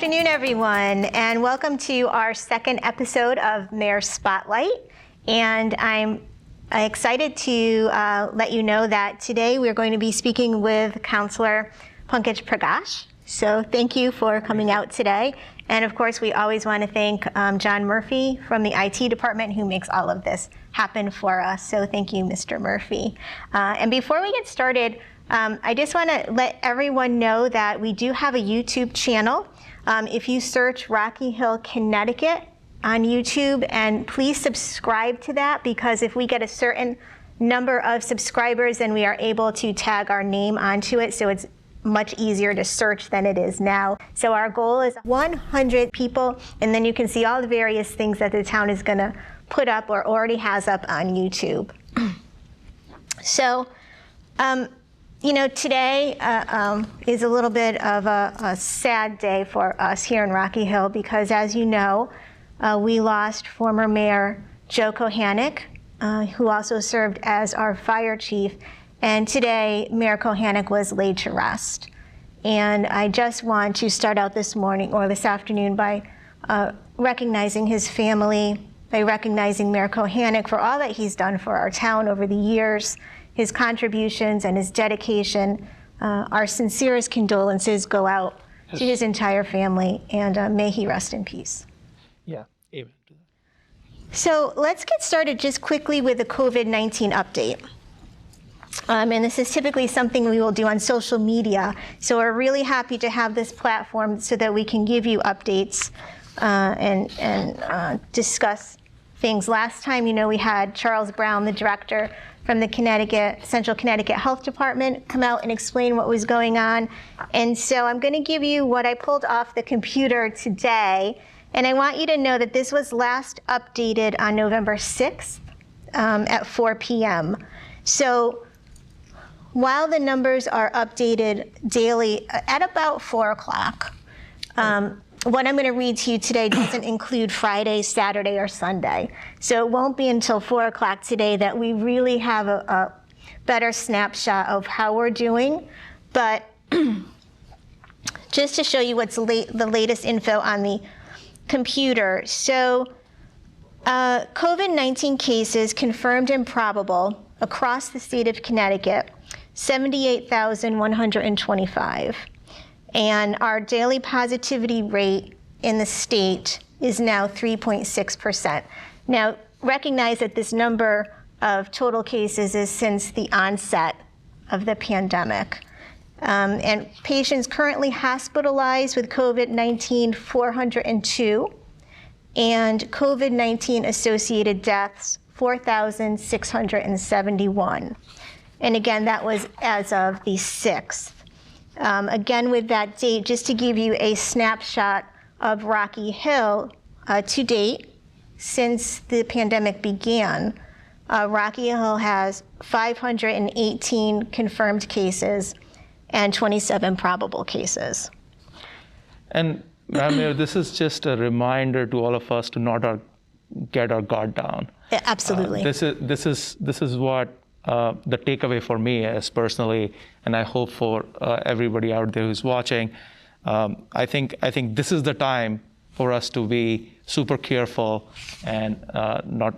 afternoon, everyone, and welcome to our second episode of Mayor Spotlight. And I'm excited to let you know that today we're going to be speaking with Councilor Pankaj Prakash. So thank you for coming out today. And of course, we always want to thank John Murphy from the IT department who makes all of this happen for us. So thank you, Mr. Murphy. And before we get started, I just want to let everyone know that we do have a YouTube channel. If you search Rocky Hill, Connecticut on YouTube, and please subscribe to that, because if we get a certain number of subscribers, then we are able to tag our name onto it, so it's much easier to search than it is now. So our goal is 100 people, and then you can see all the various things that the town is going to put up or already has up on YouTube. So, today is a little bit of a sad day for us here in Rocky Hill because, as you know, we lost former Mayor Joe Kochanek, who also served as our fire chief. And today, Mayor Kochanek was laid to rest. And I just want to start out this morning or this afternoon by recognizing his family, by recognizing Mayor Kochanek for all that he's done for our town over the years, his contributions and his dedication. Our sincerest condolences go out to his entire family, and may he rest in peace. Yeah, amen to that. So let's get started just quickly with the COVID-19 update. And this is typically something we will do on social media. So we're really happy to have this platform so that we can give you updates and discuss things. Last time, we had Charles Brown, the director from the Central Connecticut Health Department, come out and explain what was going on. And so I'm going to give you what I pulled off the computer today. And I want you to know that this was last updated on November 6th at 4 p.m. So while the numbers are updated daily at about 4 o'clock, what I'm going to read to you today doesn't include Friday, Saturday, or Sunday. So it won't be until 4 o'clock today that we really have a better snapshot of how we're doing. But just to show you what's the latest info on the computer. So COVID-19 cases confirmed and probable across the state of Connecticut, 78,125. And our daily positivity rate in the state is now 3.6%. Now, recognize that this number of total cases is since the onset of the pandemic. And patients currently hospitalized with COVID-19, 402, and COVID-19 associated deaths, 4,671. And again, that was as of the 6th. Again, with that date, just to give you a snapshot of Rocky Hill to date, since the pandemic began, Rocky Hill has 518 confirmed cases and 27 probable cases. And Madam Mayor, this is just a reminder to all of us to not get our guard down. Absolutely. This is what the takeaway for me is personally, and I hope for everybody out there who's watching. I think this is the time for us to be super careful and not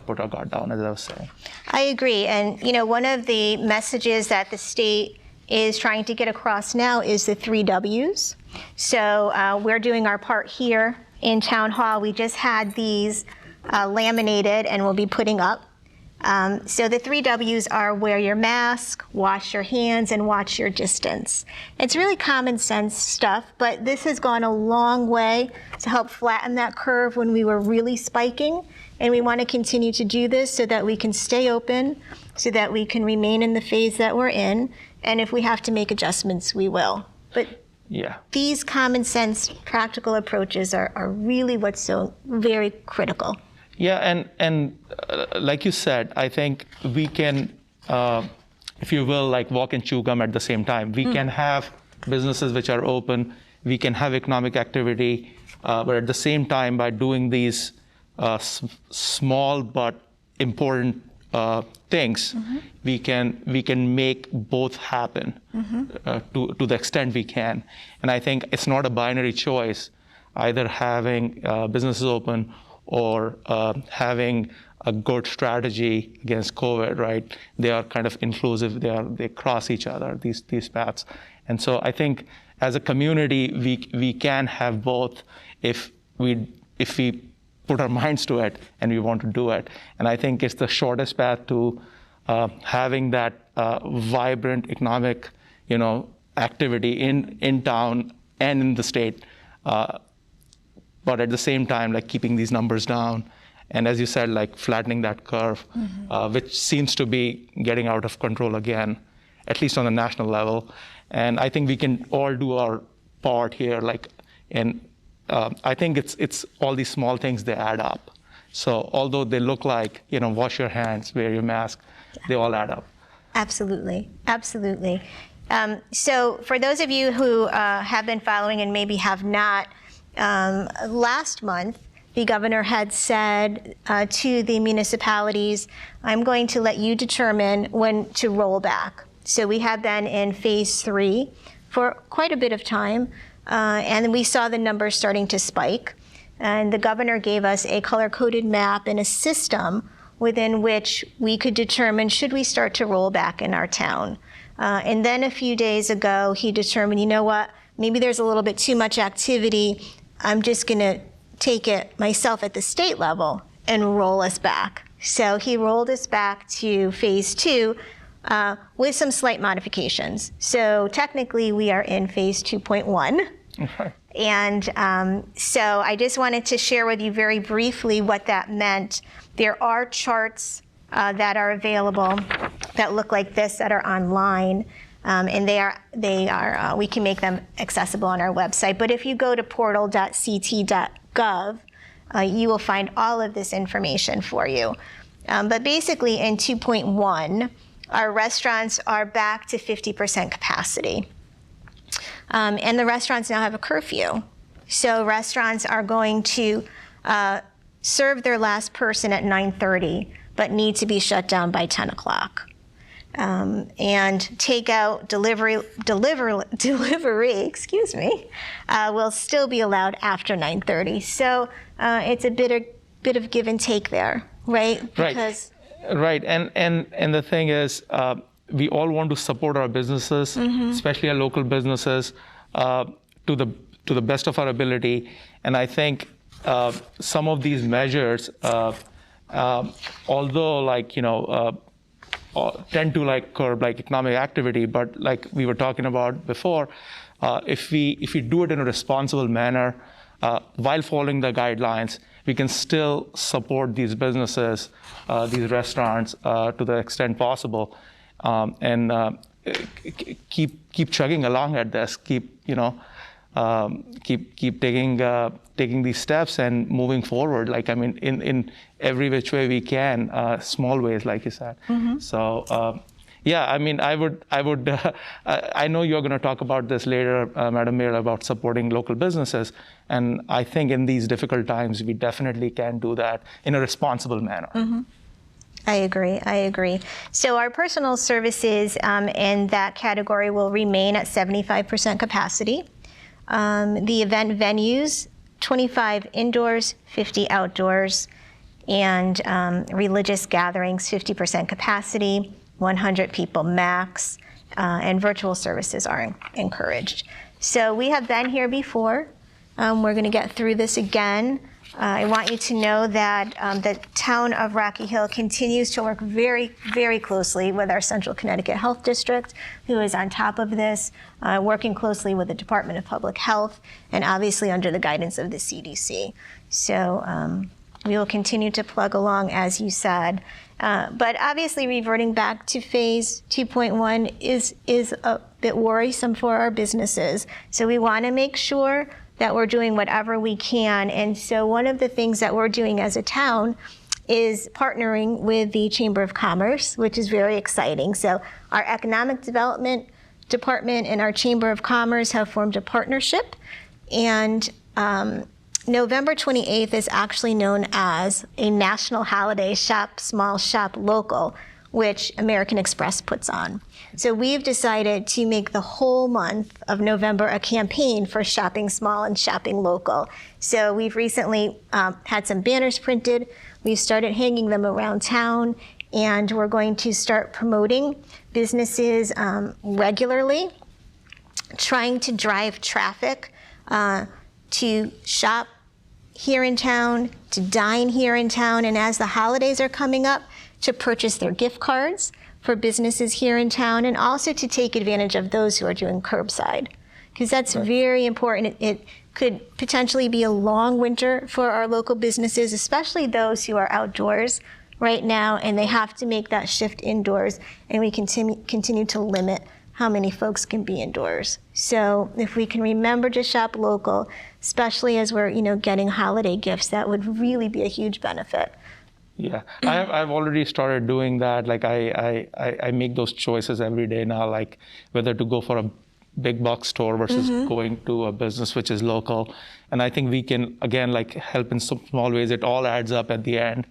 put our guard down, as I was saying. I agree, and one of the messages that the state is trying to get across now is the 3 W's. So we're doing our part here in Town Hall. We just had these laminated and we'll be putting up. So the 3 W's are wear your mask, wash your hands, and watch your distance. It's really common sense stuff, but this has gone a long way to help flatten that curve when we were really spiking. And we want to continue to do this so that we can stay open, so that we can remain in the phase that we're in. And if we have to make adjustments, we will. But these common sense, practical approaches are really what's so very critical. Yeah, and like you said, I think we can, if you will, like walk and chew gum at the same time. We can have businesses which are open, we can have economic activity, but at the same time, by doing these small but important things, we can make both happen to the extent we can. And I think it's not a binary choice, either having businesses open or having a good strategy against COVID, right? They are kind of inclusive. They cross each other, these paths. And so I think as a community, we can have both if we put our minds to it and we want to do it. And I think it's the shortest path to having that vibrant economic, activity in town and in the state. But at the same time, like keeping these numbers down. And as you said, like flattening that curve, which seems to be getting out of control again, at least on the national level. And I think we can all do our part here. I think it's all these small things, they add up. So although they look like, wash your hands, wear your mask, they all add up. Absolutely, absolutely. So for those of you who have been following and maybe have not, last month, the governor had said to the municipalities, I'm going to let you determine when to roll back. So we have been in phase 3 for quite a bit of time, and we saw the numbers starting to spike. And the governor gave us a color-coded map and a system within which we could determine, should we start to roll back in our town? And then a few days ago, he determined, you know what, maybe there's a little bit too much activity. I'm just going to take it myself at the state level and roll us back. So he rolled us back to phase 2 with some slight modifications. So technically we are in phase 2.1. Okay. And so I just wanted to share with you very briefly what that meant. There are charts that are available that look like this that are online. And we can make them accessible on our website. But if you go to portal.ct.gov, you will find all of this information for you. But basically in 2.1, our restaurants are back to 50% capacity. And the restaurants now have a curfew. So restaurants are going to serve their last person at 9:30, but need to be shut down by 10 o'clock. And takeout, delivery, excuse me, will still be allowed after 9:30. So it's a bit of give and take there, right? Because right. And the thing is, we all want to support our businesses, especially our local businesses, to the best of our ability. And I think some of these measures, although tend to curb economic activity, but like we were talking about before, if we do it in a responsible manner while following the guidelines, we can still support these businesses, these restaurants to the extent possible, and keep chugging along at this. Keep taking these steps and moving forward. In every which way we can, small ways, like you said. So, I would. I know you're going to talk about this later, Madam Mayor, about supporting local businesses, and I think in these difficult times, we definitely can do that in a responsible manner. I agree. So our personal services in that category will remain at 75% capacity. The event venues, 25 indoors, 50 outdoors, and religious gatherings, 50% capacity, 100 people max, and virtual services are encouraged. So we have been here before. We're going to get through this again. I want you to know that the town of Rocky Hill continues to work very, very closely with our Central Connecticut Health District, who is on top of this, working closely with the Department of Public Health, and obviously under the guidance of the CDC. So we will continue to plug along, as you said. But obviously reverting back to phase 2.1 is a bit worrisome for our businesses. So we want to make sure that we're doing whatever we can. And so one of the things that we're doing as a town is partnering with the Chamber of Commerce, which is very exciting. So our Economic Development Department and our Chamber of Commerce have formed a partnership. And November 28th is actually known as a national holiday, Shop Small, Shop Local, which American Express puts on. So we've decided to make the whole month of November a campaign for shopping small and shopping local. So we've recently had some banners printed. We've started hanging them around town, and we're going to start promoting businesses regularly, trying to drive traffic to shop here in town, to dine here in town, and as the holidays are coming up, to purchase their gift cards for businesses here in town, and also to take advantage of those who are doing curbside, because that's very important. It could potentially be a long winter for our local businesses, especially those who are outdoors right now, and they have to make that shift indoors, and we continue to limit how many folks can be indoors. So if we can remember to shop local, especially as we're getting holiday gifts, that would really be a huge benefit. Yeah, I've already started doing that. Like I make those choices every day now, like whether to go for a big box store versus going to a business which is local. And I think we can, again, like help in some small ways. It all adds up at the end.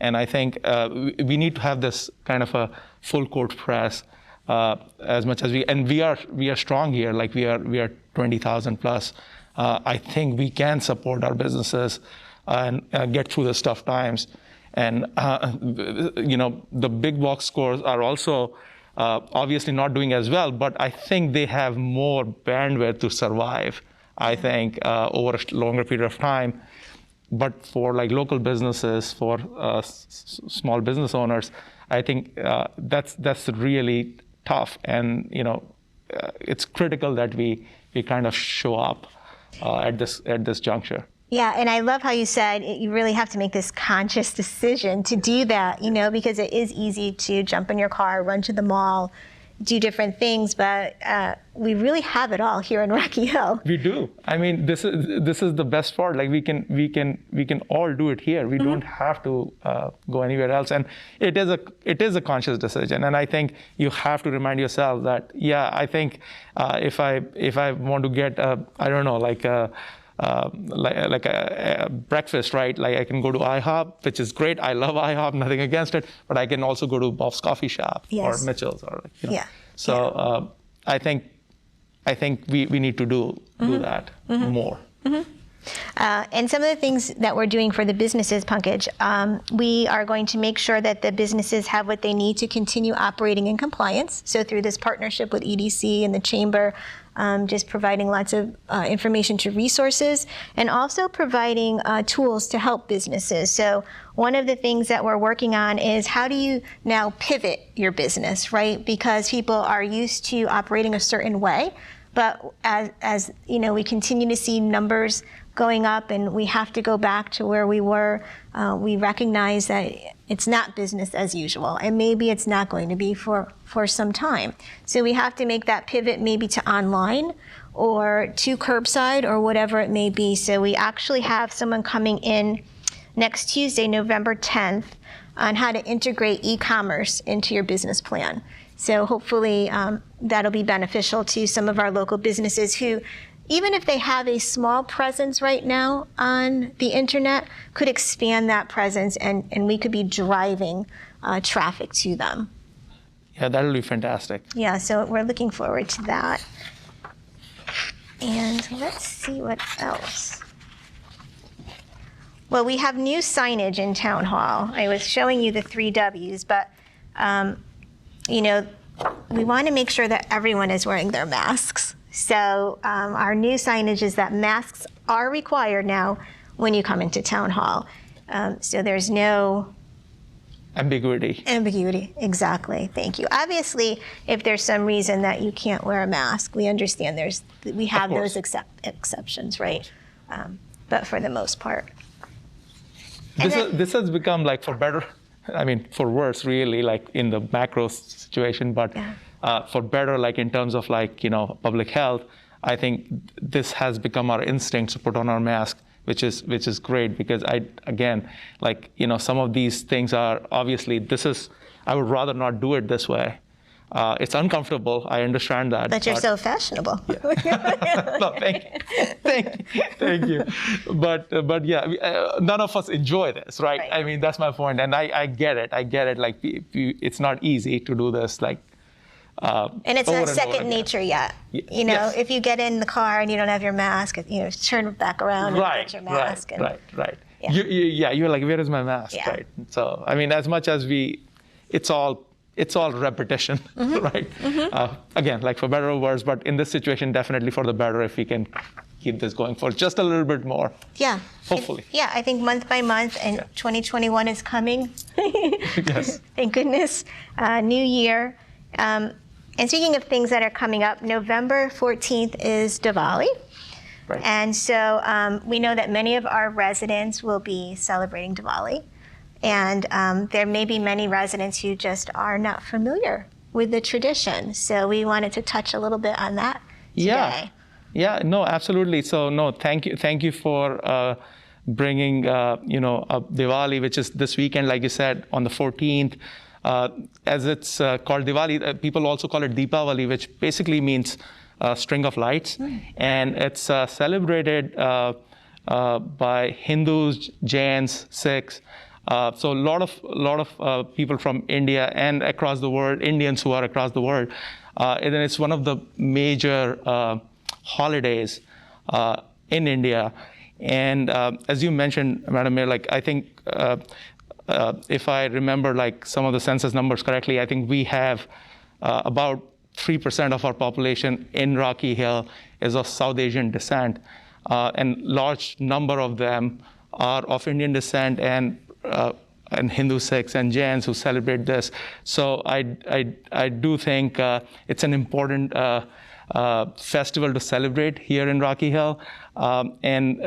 And I think we need to have this kind of a full court press as much as we are strong here. Like we are 20,000 plus. I think we can support our businesses and get through the tough times. And the big box stores are also obviously not doing as well, but I think they have more bandwidth to survive, I think, over a longer period of time. But for like local businesses, for small business owners, I think that's really tough. And it's critical that we kind of show up at this juncture. Yeah, and I love how you said you really have to make this conscious decision to do that, because it is easy to jump in your car, run to the mall, do different things, but we really have it all here in Rocky Hill. We do. I mean, this is the best part. Like we can all do it here. We don't have to go anywhere else, and it is a conscious decision. And I think you have to remind yourself that I think if I want to get like a breakfast, right? Like I can go to IHOP, which is great. I love IHOP, nothing against it, but I can also go to Bob's Coffee Shop or Mitchell's or So I think we need to do that more. And some of the things that we're doing for the businesses, Pankaj, we are going to make sure that the businesses have what they need to continue operating in compliance. So through this partnership with EDC and the Chamber, just providing lots of information to resources, and also providing tools to help businesses. So one of the things that we're working on is how do you now pivot your business, right? Because people are used to operating a certain way, but as we continue to see numbers going up and we have to go back to where we were, we recognize that it's not business as usual, and maybe it's not going to be for some time. So we have to make that pivot maybe to online or to curbside or whatever it may be. So we actually have someone coming in next Tuesday, November 10th, on how to integrate e-commerce into your business plan. So hopefully that'll be beneficial to some of our local businesses who, even if they have a small presence right now on the internet, could expand that presence and we could be driving traffic to them. Yeah, that'll be fantastic. Yeah, so we're looking forward to that. And let's see what else. Well, we have new signage in Town Hall. I was showing you the 3 W's, but we want to make sure that everyone is wearing their masks. So our new signage is that masks are required now when you come into Town Hall. So there's no ambiguity. Exactly. Thank you. Obviously, if there's some reason that you can't wear a mask, we understand we have those exceptions, right? But for the most part. This has become, like, for better, I mean, for worse, really, like in the macro situation, but for better, like in terms of public health, I think this has become our instinct to put on our mask, which is great, because some of these things are obviously, I would rather not do it this way. It's uncomfortable. I understand that. But you're so fashionable. Yeah. No, thank you. Thank you. But yeah, none of us enjoy this, right? Right. I mean, that's my point, and I get it. I get it. Like, it's not easy to do this, like. And it's over not and over second again. nature yet. You know, Yes. if you get in the car and you don't have your mask, you know, turn back around and Right, get your mask. right. Yeah. You're like, where is my mask, Yeah. right? So, I mean, as much as it's all repetition, right? Again, like for better or worse, but in this situation, definitely for the better if we can keep this going for just a little bit more. Yeah. Hopefully. Yeah, I think month by month, and 2021 is coming. Yes. Thank goodness. New year. And speaking of things that are coming up, November 14th is Diwali. Right. And so we know that many of our residents will be celebrating Diwali. And there may be many residents who just are not familiar with the tradition. So we wanted to touch a little bit on that today. Yeah, no, absolutely. So no, thank you for bringing up Diwali, which is this weekend, like you said, on the 14th. As it's called Diwali, people also call it Deepavali, which basically means string of lights, and it's celebrated by Hindus, Jains, Sikhs. So a lot of people from India and across the world, Indians who are across the world, and it's one of the major holidays in India. And as you mentioned, Madam Mayor, like I think if I remember like some of the census numbers correctly, I think we have about 3% of our population in Rocky Hill is of South Asian descent, and large number of them are of Indian descent and Hindu, Sikhs, and Jains who celebrate this. So I do think it's an important festival to celebrate here in Rocky Hill, and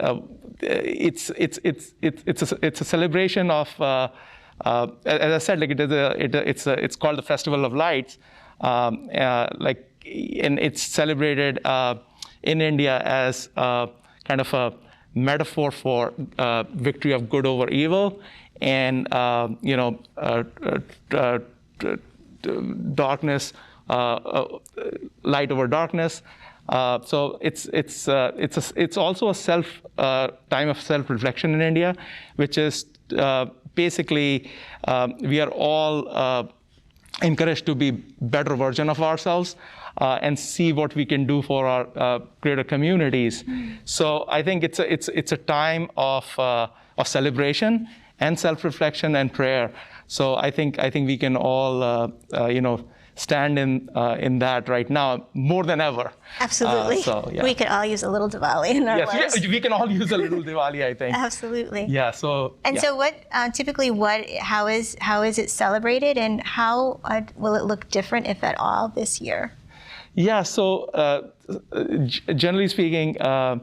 it's a celebration of, as I said, like it's called the Festival of Lights, and it's celebrated in India as kind of a metaphor for victory of good over evil, and darkness, light over darkness. So it's also a time of self-reflection in India, which is basically we are all encouraged to be better version of ourselves and see what we can do for our greater communities. So I think it's a time of celebration and self-reflection and prayer. So I think we can all stand in that right now more than ever. Absolutely. Yeah. We could all use a little Diwali in our lives. Yes, we can all use a little Diwali, I think. Absolutely. Yeah. So. And so, what typically how is it celebrated, and how will it look different, if at all, this year? Yeah. So generally speaking, there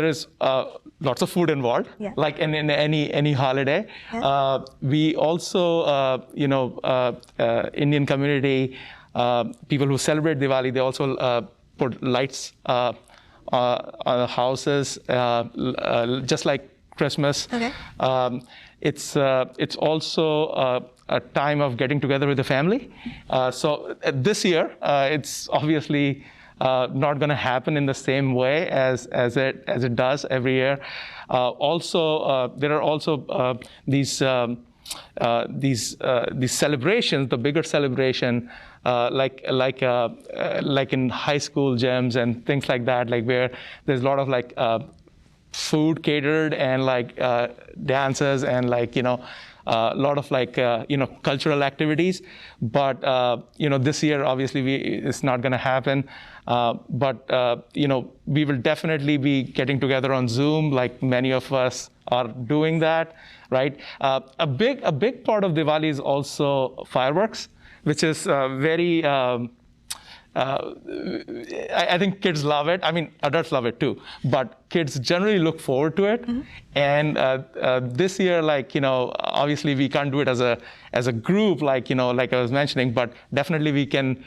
is lots of food involved, like in any holiday. Yeah. We also, Indian community, people who celebrate Diwali, they also put lights on houses, just like Christmas. Okay. It's also a time of getting together with the family. So this year, it's obviously not going to happen in the same way as it does every year. Also, there are also these celebrations, the bigger celebration, like in high school gyms and things like that, like where there's a lot of like food catered and like dances and like a lot of like cultural activities. But this year obviously it's not going to happen. But we will definitely be getting together on Zoom, like many of us are doing that, right? A big part of Diwali is also fireworks, which is very. I think kids love it. I mean, adults love it too, but kids generally look forward to it. Mm-hmm. And this year, obviously we can't do it as a group, like I was mentioning, but definitely we can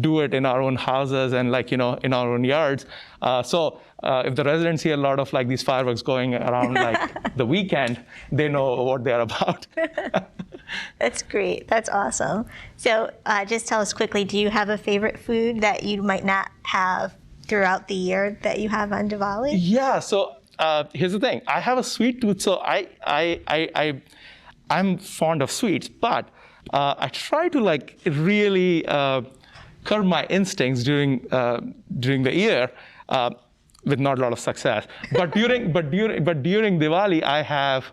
do it in our own houses and in our own yards. So if the residents see a lot of like these fireworks going around like the weekend, they know what they're about. That's great. That's awesome. So just tell us quickly, do you have a favorite food that you might not have throughout the year that you have on Diwali? Yeah. So here's the thing. I have a sweet tooth, so I'm fond of sweets, but I try to like really curb my instincts during the year with not a lot of success. But during Diwali, I have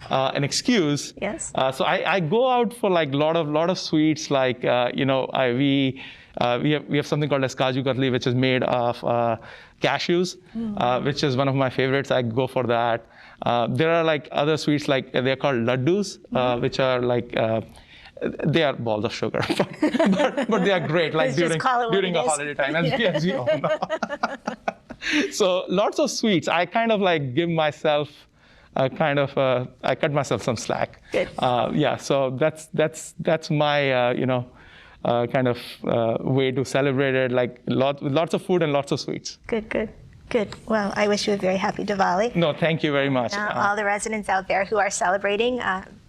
an excuse. Yes. So I go out for like lot of sweets. Like we have something called as Kaju Katli, which is made of cashews, which is one of my favorites. I go for that. There are like other sweets, like they're called laddus, which are like they are balls of sugar, but they are great. Like during a holiday time, as you all know. So lots of sweets. I kind of like give myself I cut myself some slack. Good. Yeah. So that's my kind of way to celebrate it. Like lots of food and lots of sweets. Good. Well, I wish you a very happy Diwali. No, thank you very much. All the residents out there who are celebrating,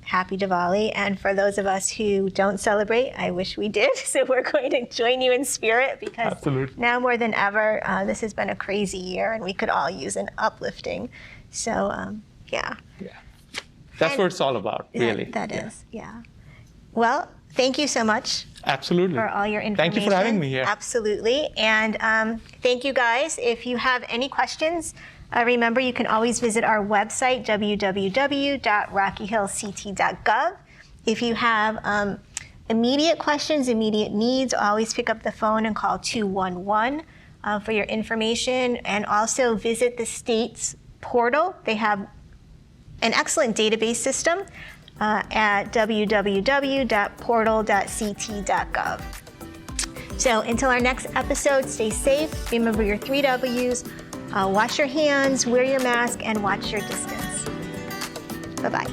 happy Diwali. And for those of us who don't celebrate, I wish we did. So we're going to join you in spirit because Absolutely. Now more than ever, this has been a crazy year and we could all use an uplifting. So, yeah. That's what it's all about, really. That is, yeah. Well, thank you so much. Absolutely. For all your information. Thank you for having me here. Absolutely. And thank you guys. If you have any questions, remember you can always visit our website, www.rockyhillct.gov. If you have immediate questions, immediate needs, always pick up the phone and call 211 for your information. And also visit the state's portal. They have an excellent database system at www.portal.ct.gov. So until our next episode, stay safe. Remember your 3 W's. Wash your hands, wear your mask, and watch your distance. Bye-bye.